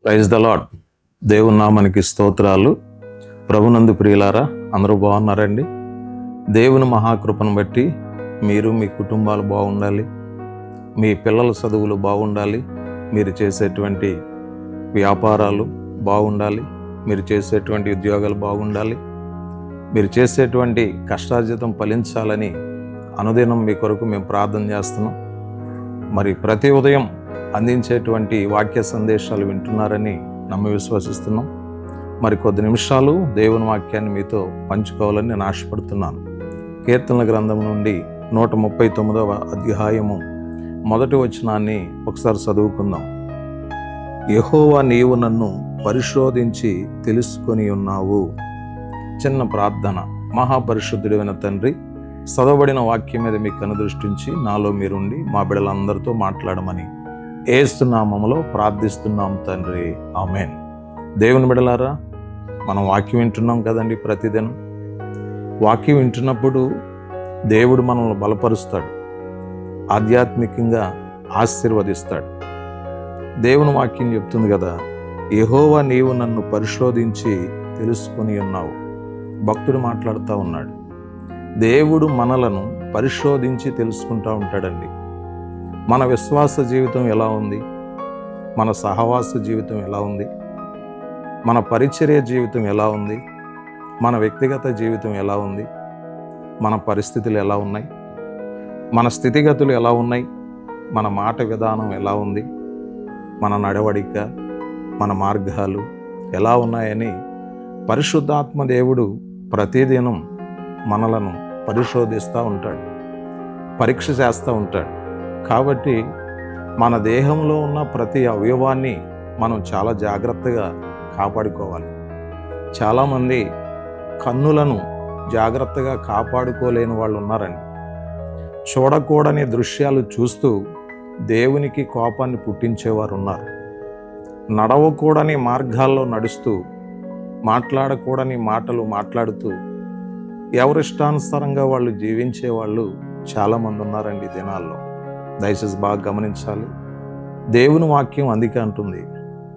Praise the lord. దేవుని నామానికి స్తోత్రాలు. ప్రభునందు ప్రియులారా, అందరూ బాగున్నారండి? దేవుని మహాకృపను బట్టి మీరు మీ కుటుంబాలు బాగుండాలి, మీ పిల్లల చదువులు బాగుండాలి, మీరు చేసేటువంటి వ్యాపారాలు బాగుండాలి, మీరు చేసేటువంటి ఉద్యోగాలు బాగుండాలి, మీరు చేసేటువంటి కష్టార్జితం ఫలించాలని అనుదినం మీ కొరకు మేము ప్రార్థన చేస్తున్నాం. మరి ప్రతి ఉదయం అందించేటువంటి వాక్య సందేశాలు వింటున్నారని నమ్మి విశ్వసిస్తున్నాం. మరి కొద్ది నిమిషాలు దేవుని వాక్యాన్ని మీతో పంచుకోవాలని నేను ఆశపడుతున్నాను. కీర్తనల గ్రంథం నుండి 139వ అధ్యాయము మొదటి వచనాన్ని ఒకసారి చదువుకుందాం. యెహోవా, నీవు నన్ను పరిశోధించి తెలుసుకొని ఉన్నావు. చిన్న ప్రార్థన. మహాపరిశుద్ధుడైన తండ్రి, చదవబడిన వాక్యం మీద మీకు అనుదృష్టించి నాలో మీరుండి మా బిడ్డలందరితో మాట్లాడమని యేసు నామములో ప్రార్థిస్తున్నాం తండ్రి, ఆమేన్. దేవుని బిడ్డలారా, మనం వాక్యం వింటున్నాం కదండి. ప్రతిదినం వాక్యం వింటున్నప్పుడు దేవుడు మనల్ని బలపరుస్తాడు, ఆధ్యాత్మికంగా ఆశీర్వదిస్తాడు. దేవుని వాక్యం చెప్తుంది కదా, యెహోవా, నీవు నన్ను పరిశోధించి తెలుసుకొని ఉన్నావు. భక్తుడు మాట్లాడుతూ ఉన్నాడు. దేవుడు మనలను పరిశోధించి తెలుసుకుంటూ ఉంటాడండి. మన విశ్వాస జీవితం ఎలా ఉంది, మన సహవాస జీవితం ఎలా ఉంది, మన పరిచర్య జీవితం ఎలా ఉంది, మన వ్యక్తిగత జీవితం ఎలా ఉంది, మన పరిస్థితులు ఎలా ఉన్నాయి, మన స్థితిగతులు ఎలా ఉన్నాయి, మన మాట విధానం ఎలా ఉంది, మన నడవడిక, మన మార్గాలు ఎలా ఉన్నాయని పరిశుద్ధాత్మ దేవుడు ప్రతిదినం మనలను పరిశోధిస్తూ ఉంటాడు, పరీక్ష చేస్తూ ఉంటాడు. కాబట్టి మన దేహంలో ఉన్న ప్రతి అవయవాన్ని మనం చాలా జాగ్రత్తగా కాపాడుకోవాలి. చాలామంది కన్నులను జాగ్రత్తగా కాపాడుకోలేని వాళ్ళు ఉన్నారండి. చూడకూడని దృశ్యాలు చూస్తూ దేవునికి కోపాన్ని పుట్టించేవారు ఉన్నారు. నడవకూడని మార్గాల్లో నడుస్తూ, మాట్లాడకూడని మాటలు మాట్లాడుతూ ఎవరిష్టానుసారంగా వాళ్ళు జీవించే వాళ్ళు చాలామంది ఉన్నారండి దినాల్లో. దయచేసి బాగా గమనించాలి. దేవుని వాక్యం అందుకే అంటుంది,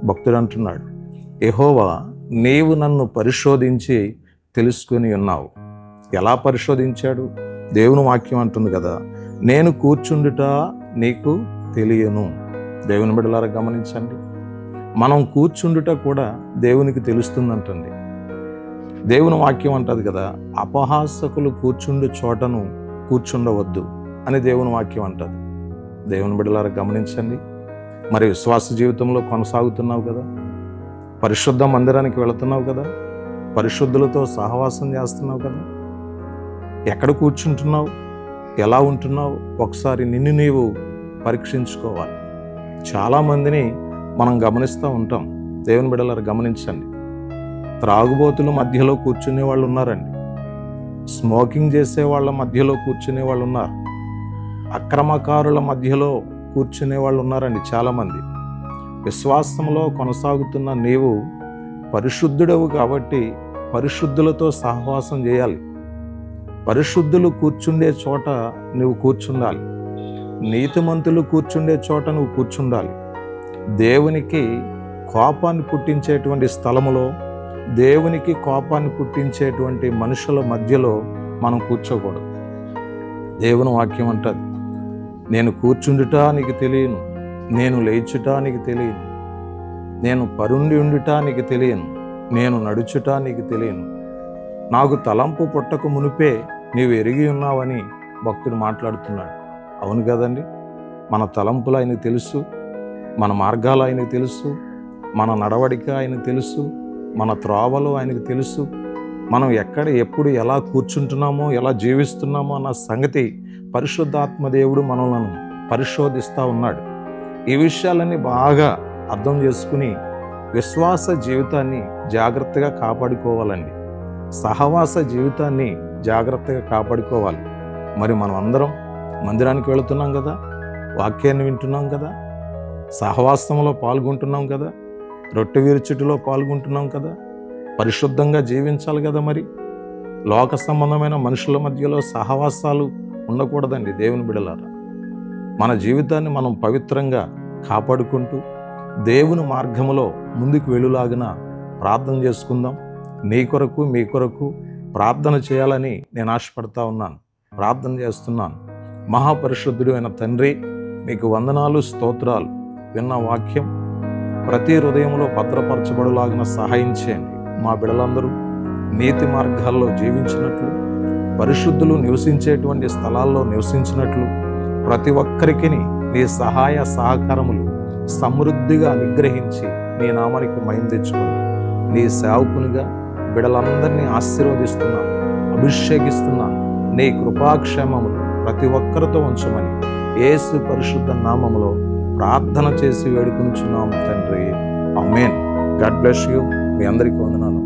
భక్తుడు అంటున్నాడు, యెహోవా, నీవు నన్ను పరిశోధించి తెలుసుకొని ఉన్నావు. ఎలా పరిశోధించాడు? దేవుని వాక్యం అంటుంది కదా, నేను కూర్చుండుట నీకు తెలియను. దేవుని బిడ్డలారా గమనించండి, మనం కూర్చుండుట కూడా దేవునికి తెలుస్తుందంటండి. దేవుని వాక్యం అంటది కదా, అపహాసకులు కూర్చుండు చోటను కూర్చుండవద్దు అని దేవుని వాక్యం అంటది. దేవుని బిడ్డలారా గమనించండి. మరి విశ్వాస జీవితంలో కొనసాగుతున్నావు కదా, పరిశుద్ధ మందిరానికి వెళుతున్నావు కదా, పరిశుద్ధులతో సహవాసం చేస్తున్నావు కదా, ఎక్కడ కూర్చుంటున్నావు, ఎలా ఉంటున్నావు, ఒకసారి నిన్ను నీవు పరీక్షించుకోవాలి. చాలామందిని మనం గమనిస్తూ ఉంటాం. దేవుని బిడ్డలారా గమనించండి, త్రాగుబోతుల మధ్యలో కూర్చునే వాళ్ళు ఉన్నారండి, స్మోకింగ్ చేసే వాళ్ళ మధ్యలో కూర్చునే వాళ్ళు ఉన్నారు, అక్రమకారుల మధ్యలో కూర్చునే వాళ్ళు ఉన్నారండి చాలామంది. విశ్వాసంలో కొనసాగుతున్న నీవు పరిశుద్ధుడవు కాబట్టి పరిశుద్ధులతో సహవాసం చేయాలి. పరిశుద్ధులు కూర్చుండే చోట నువ్వు కూర్చుండాలి. నీతిమంతులు కూర్చుండే చోట నువ్వు కూర్చుండాలి. దేవునికి కోపాన్ని పుట్టించేటువంటి స్థలములో, దేవునికి కోపాన్ని పుట్టించేటువంటి మనుషుల మధ్యలో మనం కూర్చోకూడదు. దేవుని వాక్యం అంటది, నేను కూర్చుండుట నీకు తెలియను, నేను లేచుట నీకు తెలియను, నేను పరుండి ఉండుట నీకు తెలియను, నేను నడుచుట నీకు తెలియను, నాకు తలంపు పుట్టక మునిపే నీవు ఎరిగి ఉన్నావని భక్తుడు మాట్లాడుతున్నాడు. అవును కదండి, మన తలంపులు ఆయనకు తెలుసు, మన మార్గాలు ఆయనకు తెలుసు, మన నడవడిక ఆయనకు తెలుసు, మన త్రోవలు ఆయనకు తెలుసు. మనం ఎక్కడ, ఎప్పుడు, ఎలా కూర్చుంటున్నామో, ఎలా జీవిస్తున్నామో అన్న సంగతి పరిశుద్ధాత్మ దేవుడు మనలను పరిశోధిస్తూ ఉన్నాడు. ఈ విషయాలన్నీ బాగా అర్థం చేసుకుని విశ్వాస జీవితాన్ని జాగ్రత్తగా కాపాడుకోవాలండి. సహవాస జీవితాన్ని జాగ్రత్తగా కాపాడుకోవాలి. మరి మనం అందరం మందిరానికి వెళుతున్నాం కదా, వాక్యాన్ని వింటున్నాం కదా, సహవాసంలో పాల్గొంటున్నాం కదా, రొట్టె విరుచుటిలో పాల్గొంటున్నాం కదా, పరిశుద్ధంగా జీవించాలి కదా. మరి లోక సంబంధమైన మనుషుల మధ్యలో సహవాసాలు ఉండకూడదండి. దేవుని బిడ్డలారా, మన జీవితాన్ని మనం పవిత్రంగా కాపాడుకుంటూ దేవుని మార్గములో ముందుకు వెళ్ళులాగిన ప్రార్థన చేసుకుందాం. నీ కొరకు మీ కొరకు ప్రార్థన చేయాలని నేను ఆశపడతా ఉన్నాను, ప్రార్థన చేస్తున్నాను. మహాపరిశుద్ధుడు అయిన తండ్రి, మీకు వందనాలు, స్తోత్రాలు. విన్న వాక్యం ప్రతి హృదయంలో భద్రపరచబడులాగిన సహాయం చేయండి. మా బిడ్డలందరూ నీతి మార్గాల్లో జీవించినట్లు, పరిశుద్ధులు నివసించేటువంటి స్థలాల్లో నివసించినట్లు, ప్రతి ఒక్కరికి నీ సహాయ సహకారములు సమృద్ధిగా అనుగ్రహించి నీ నామానికి మహిమ తెచ్చుకోండి. నీ సేవకునిగా బిడ్డలందరినీ ఆశీర్వదిస్తున్నాను, అభిషేకిస్తున్నాను. నీ కృపాక్షేమములు ప్రతి ఒక్కరితో ఉంచమని యేసు పరిశుద్ధ నామములో ప్రార్థన చేసి వేడుకొనుచున్నాం తండ్రి. ఆమేన్. God bless you. మీ అందరికీ వందనాలు.